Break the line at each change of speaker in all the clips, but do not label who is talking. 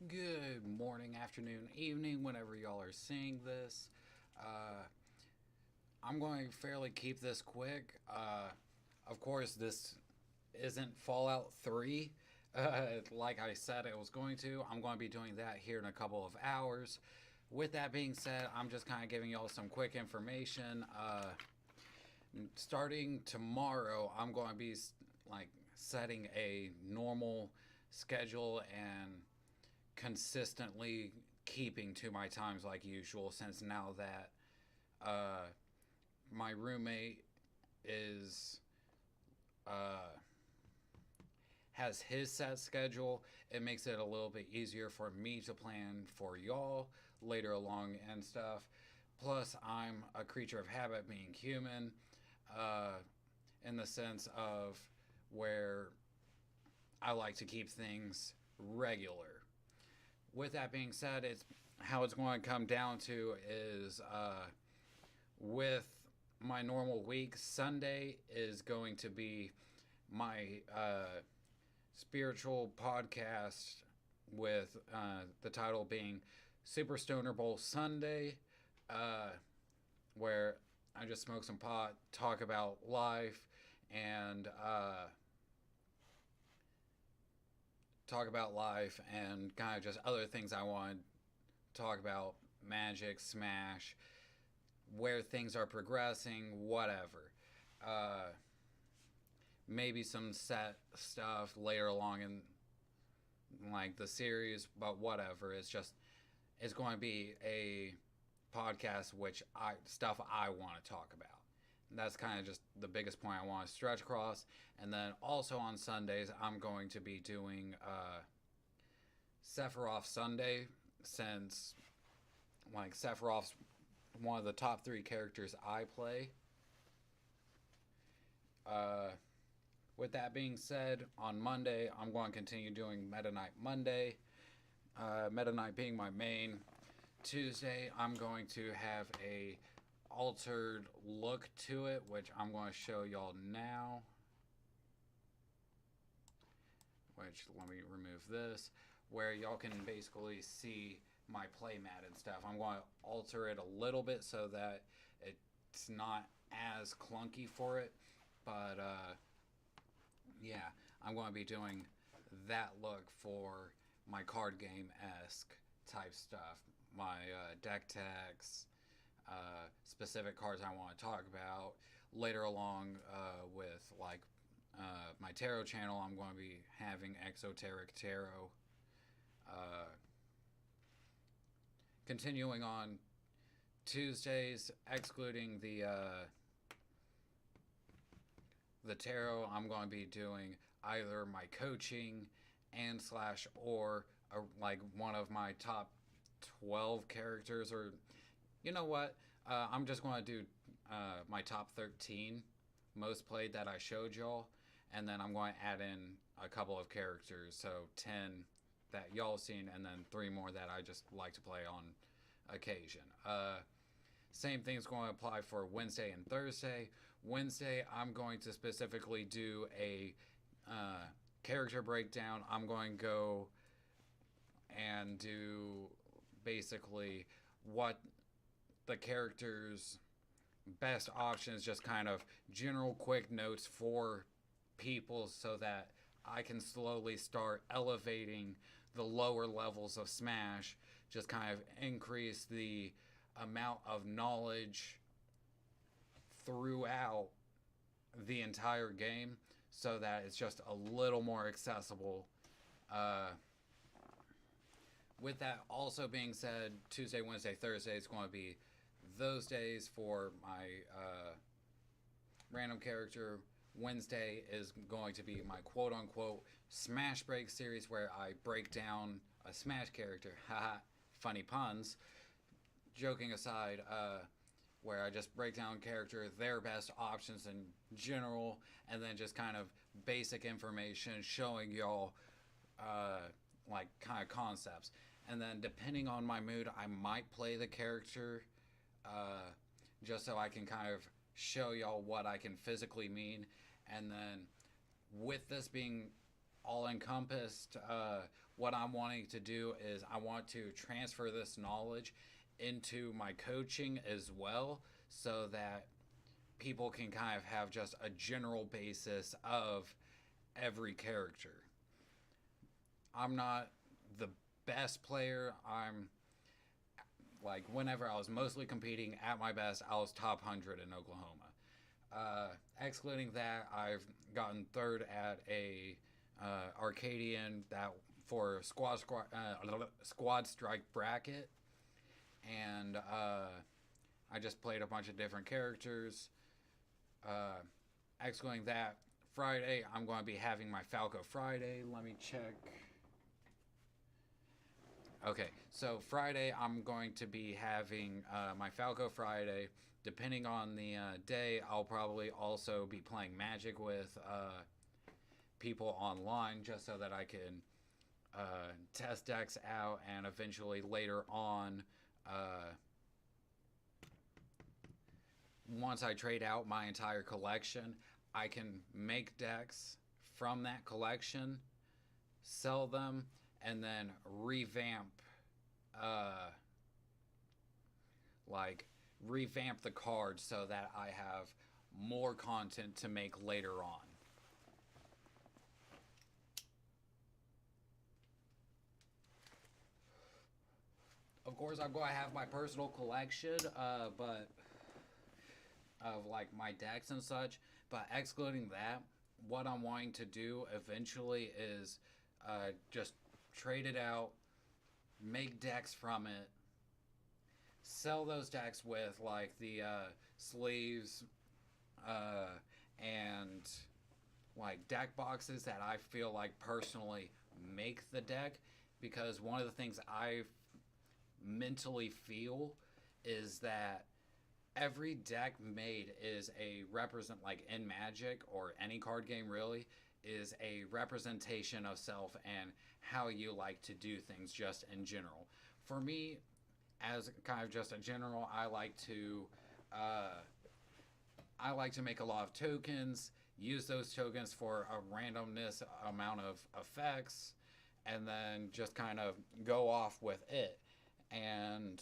Good morning, afternoon, evening, whenever y'all are seeing this. Uh, I'm going to fairly keep this quick. Of course, this isn't Fallout 3. Like I said, it was going to. I'm going to be doing that here in a couple of hours. With that being said, I'm just kind of giving y'all some quick information. Starting tomorrow, I'm going to be like setting a normal schedule and consistently keeping to my times like usual since now that uh, my roommate is uh, has his set schedule. It makes it a little bit easier for me to plan for y'all later along and stuff. Plus, I'm a creature of habit, being human, uh, in the sense of where I like to keep things regular. With that being said, it's how it's going to come down to is with my normal week. Sunday is going to be my spiritual podcast with the title being Super Stoner Bowl Sunday, uh, where I just smoke some pot, talk about life, and kind of just other things I want to talk about, Magic, Smash, where things are progressing, whatever. Uh, Maybe some set stuff later along in like the series, but whatever. It's going to be a podcast which I stuff I want to talk about. That's kind of just the biggest point I want to stretch across. And then also on Sundays, I'm going to be doing Sephiroth Sunday, since like Sephiroth's one of the top three characters I play. Uh, with that being said, on Monday, I'm going to continue doing Meta Knight Monday. Meta Knight being my main. Tuesday, I'm going to have a altered look to it, which I'm going to show y'all now. Which, let me remove this, where y'all can basically see my playmat and stuff. I'm going to alter it a little bit so that it's not as clunky for it, but yeah, I'm going to be doing that look for my card game esque type stuff. My deck techs, specific cards I want to talk about. Later along with like my tarot channel, I'm going to be having Exoteric Tarot. Uh, Continuing on Tuesdays, excluding the tarot, I'm going to be doing either my coaching and slash or like one of my top 12 characters, or you know what, I'm just going to do my top 13 most played that I showed y'all, and then I'm going to add in a couple of characters, so 10 that y'all seen, and then 3 more that I just like to play on occasion. Same thing's going to apply for Wednesday and Thursday. Wednesday, I'm going to specifically do a character breakdown. I'm going to go and do basically what the character's best options, just kind of general quick notes for people so that I can slowly start elevating the lower levels of Smash, just kind of increase the amount of knowledge throughout the entire game so that it's just a little more accessible. Uh, with that also being said, Tuesday, Wednesday, Thursday is going to be those days for my random character. Wednesday is going to be my quote unquote Smash Break series where I break down a Smash character. Haha, funny puns. Joking aside, where I just break down character, their best options in general, and then just kind of basic information showing y'all like kind of concepts. And then depending on my mood, I might play the character uh, just so I can kind of show y'all what I can physically mean. And then with this being all encompassed. What I'm wanting to do is I want to transfer this knowledge into my coaching as well, so that people can kind of have just a general basis of every character. I'm not the best player. I'm like, whenever I was mostly competing at my best, I was top 100 in Oklahoma. Excluding that, I've gotten third at a Arcadian that for squad strike bracket, and I just played a bunch of different characters. Uh, Excluding that, Friday I'm going to be having my Falco Friday. Let me check. Okay, so Friday I'm going to be having my Falco Friday. Depending on the day, I'll probably also be playing Magic with people online just so that I can test decks out, and eventually later on, uh, once I trade out my entire collection, I can make decks from that collection, sell them, and then revamp, uh, like revamp the cards so that I have more content to make later on. Of course, I'm going to have my personal collection, but of like my decks and such. But excluding that, what I'm wanting to do eventually is just trade it out, make decks from it, sell those decks with like the sleeves uh, and like deck boxes that I feel like personally make the deck, because one of the things I mentally feel is that every deck made is a represent, like in Magic or any card game really, is a representation of self and how you like to do things just in general. For me, as kind of just a general, uh, I like to make a lot of tokens, use those tokens for a randomness amount of effects, and then just kind of go off with it. And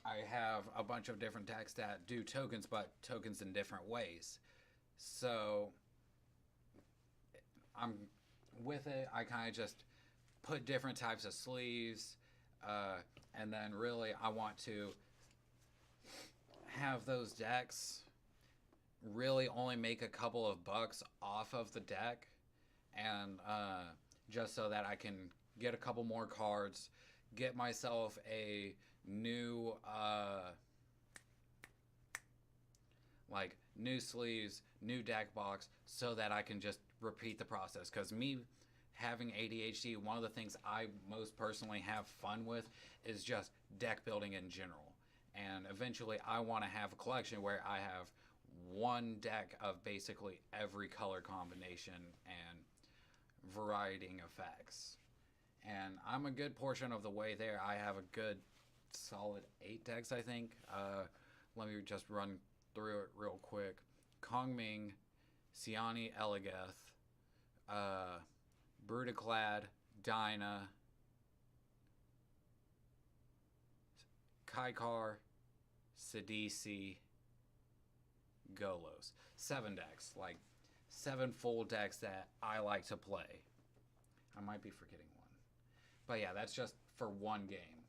I have a bunch of different decks that do tokens, but tokens in different ways. So I'm with it. I kind of just put different types of sleeves, uh, and then really I want to have those decks really only make a couple of bucks off of the deck, and just so that I can get a couple more cards, get myself a new like new sleeves, new deck box, so that I can just repeat the process. Because me having ADHD, one of the things I most personally have fun with is just deck building in general. And eventually, I want to have a collection where I have one deck of basically every color combination and variety effects. And I'm a good portion of the way there. I have a good solid 8 decks, I think. Let me just run through it real quick. Kongming, Siani Eligeth, uh, Brutaclad, Dinah, Kaikar, Sidisi, Golos. 7 decks, like 7 full decks that I like to play. I might be forgetting one. But yeah, that's just for one game.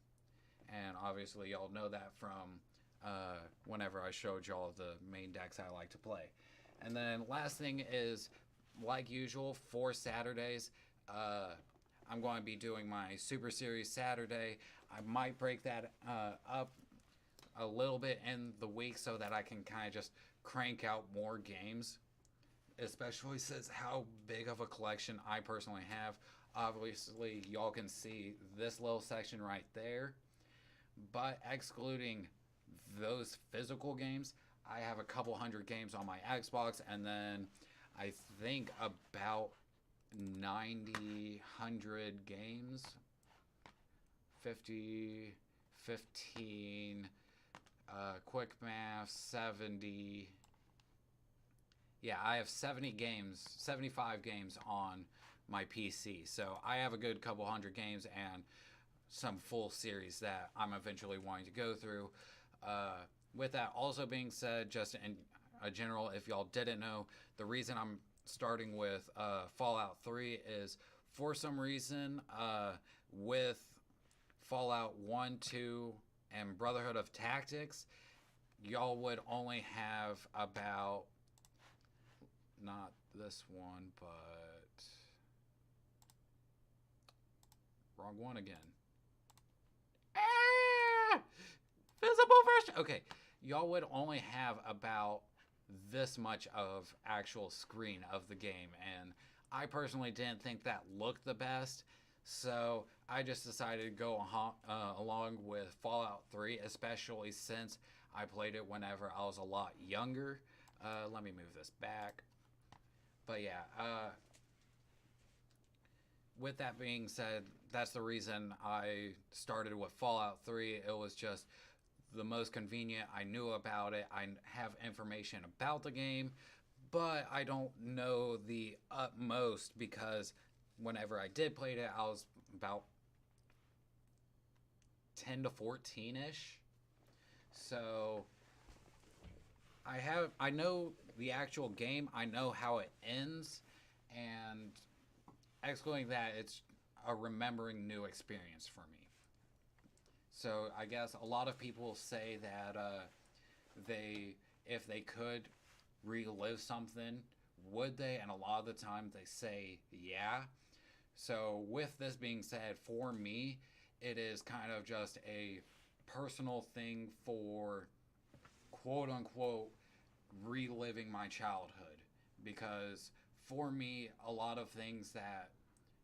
And obviously, y'all know that from whenever I showed y'all the main decks I like to play. And then last thing is, like usual, for Saturdays, I'm going to be doing my Super Series Saturday. I might break that up a little bit in the week so that I can kind of just crank out more games, especially since how big of a collection I personally have. Obviously, y'all can see this little section right there, but excluding those physical games, I have a couple hundred games on my Xbox, and then I think about 100 games, 50, 15, quick math, 70. Yeah, I have 70 games, 75 games on my PC. So I have a good couple hundred games and some full series that I'm eventually wanting to go through. With that also being said, just in a general, if y'all didn't know, the reason I'm starting with Fallout 3 is for some reason with Fallout 1, 2, and Brotherhood of Tactics, y'all would only have about, not this one, but wrong one again. Ah! Visible version. Okay, y'all would only have about this much of actual screen of the game, and I personally didn't think that looked the best, so I just decided to go along with Fallout 3, especially since I played it whenever I was a lot younger. Let me move this back. But yeah, with that being said, that's the reason I started with Fallout 3. It was just the most convenient. I knew about it. I have information about the game, but I don't know the utmost because whenever I did play it, I was about 10 to 14 ish. So I know the actual game. I know how it ends, and excluding that, it's a remembering new experience for me. So I guess a lot of people say that they, if they could relive something, would they? And a lot of the time they say yeah. So with this being said, for me, it is kind of just a personal thing for quote unquote reliving my childhood, because for me, a lot of things that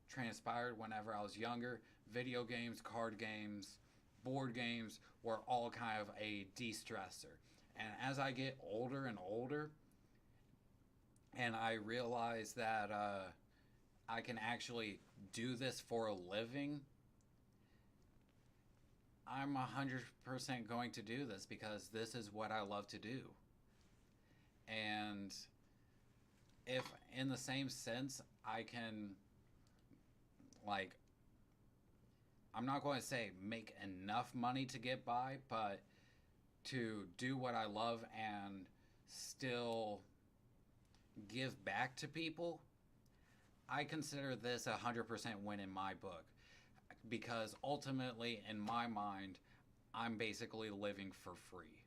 transpired whenever I was younger, video games, card games, board games, were all kind of a de-stressor. And as I get older and older, and I realize that I can actually do this for a living, I'm 100% going to do this because this is what I love to do. And if, in the same sense, I can, like, I'm not going to say make enough money to get by, but to do what I love and still give back to people, I consider this 100% win in my book. Because ultimately, in my mind, I'm basically living for free.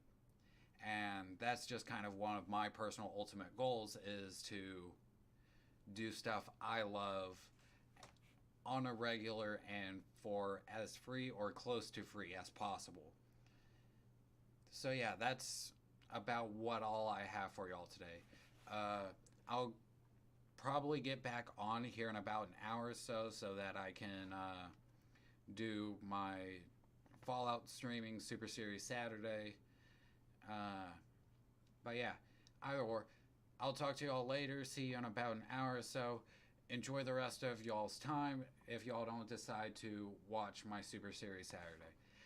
And that's just kind of one of my personal ultimate goals, is to do stuff I love on a regular and for as free or close to free as possible. So yeah, that's about what all I have for y'all today. I'll probably get back on here in about an hour or so that I can do my Fallout streaming Super Series Saturday. But yeah, either or. I'll talk to y'all later. See you in about an hour or so. Enjoy the rest of y'all's time if y'all don't decide to watch my Super Series Saturday.